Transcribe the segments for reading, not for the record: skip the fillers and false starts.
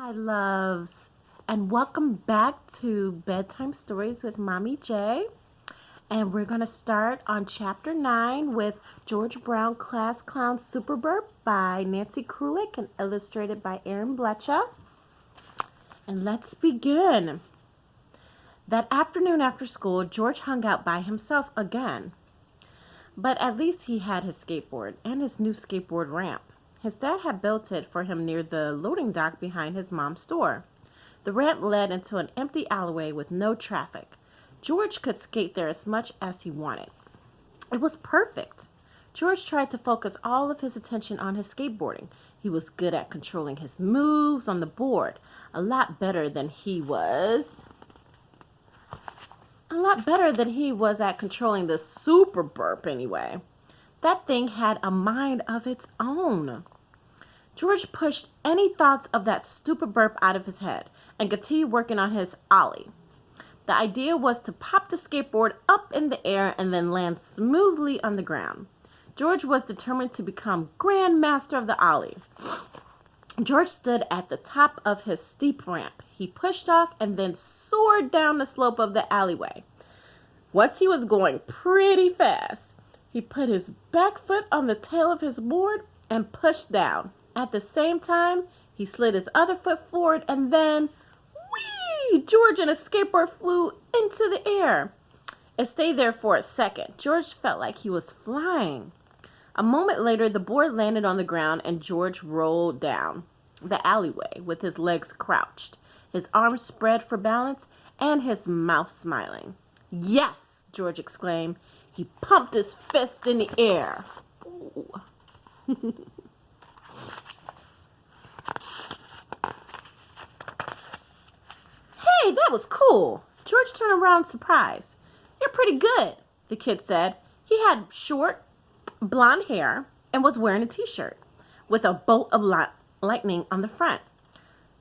my loves, and welcome back to Bedtime Stories with Mommy J. And we're going to start on Chapter 9 with George Brown Class Clown Super Burp by Nancy Krulik and illustrated by Erin Blecha. And let's begin. That afternoon after school, George hung out by himself again. But at least he had his skateboard and his new skateboard ramp. His dad had built it for him near the loading dock behind his mom's store. The ramp led into an empty alleyway with no traffic. George could skate there as much as he wanted. It was perfect. George tried to focus all of his attention on his skateboarding. He was good at controlling his moves on the board, a lot better than he was at controlling the super burp anyway. That thing had a mind of its own. George pushed any thoughts of that stupid burp out of his head and continued working on his ollie. The idea was to pop the skateboard up in the air and then land smoothly on the ground. George was determined to become Grand Master of the ollie. George stood at the top of his steep ramp. He pushed off and then soared down the slope of the alleyway. Once he was going pretty fast, he put his back foot on the tail of his board and pushed down. At the same time, he slid his other foot forward and then, whee! George and his skateboard flew into the air. It stayed there for a second. George felt like he was flying. A moment later, the board landed on the ground and George rolled down the alleyway with his legs crouched, his arms spread for balance, and his mouth smiling. "Yes!" George exclaimed. He pumped his fist in the air. "Hey, that was cool." George turned around surprised. "You're pretty good," the kid said. He had short, blonde hair and was wearing a t-shirt with a bolt of lightning on the front.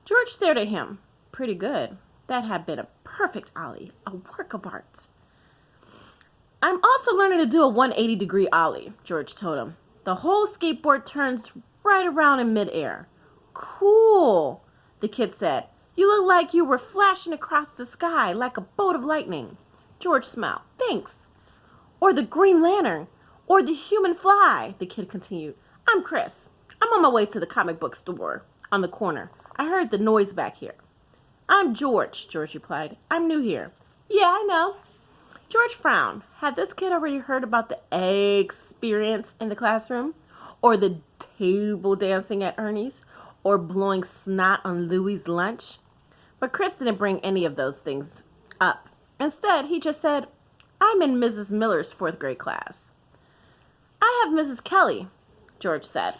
George stared at him. Pretty good. That had been a perfect ollie, a work of art. "I'm also learning to do a 180-degree ollie," George told him. "The whole skateboard turns right around in midair." "Cool," the kid said. "You look like you were flashing across the sky like a bolt of lightning." George smiled. "Thanks." "Or the Green Lantern, or the Human Fly," the kid continued. "I'm Chris. I'm on my way to the comic book store on the corner. I heard the noise back here." "I'm George," George replied. "I'm new here." "Yeah, I know." George frowned. Had this kid already heard about the experience in the classroom? Or the table dancing at Ernie's? Or blowing snot on Louie's lunch? But Chris didn't bring any of those things up. Instead, he just said, "I'm in Mrs. Miller's 4th grade class." "I have Mrs. Kelly," George said.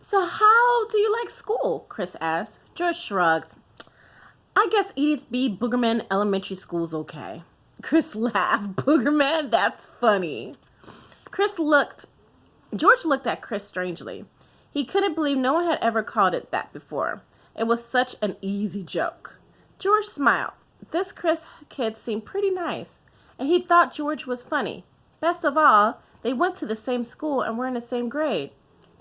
"So how do you like school?" Chris asked. George shrugged. "I guess Edith B. Boogerman Elementary School's okay." Chris laughed. "Boogerman? That's funny." George looked at Chris strangely. He couldn't believe no one had ever called it that before. It was such an easy joke. George smiled. This Chris kid seemed pretty nice, and he thought George was funny. Best of all, they went to the same school and were in the same grade.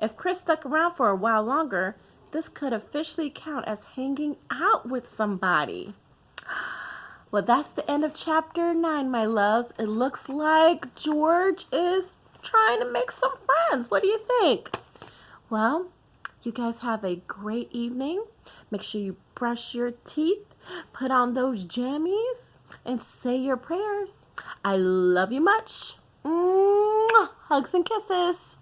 If Chris stuck around for a while longer, this could officially count as hanging out with somebody. Well, that's the end of Chapter 9, my loves. It looks like George is trying to make some friends. What do you think? Well, you guys have a great evening. Make sure you brush your teeth, put on those jammies, and say your prayers. I love you much. Mwah! Hugs and kisses.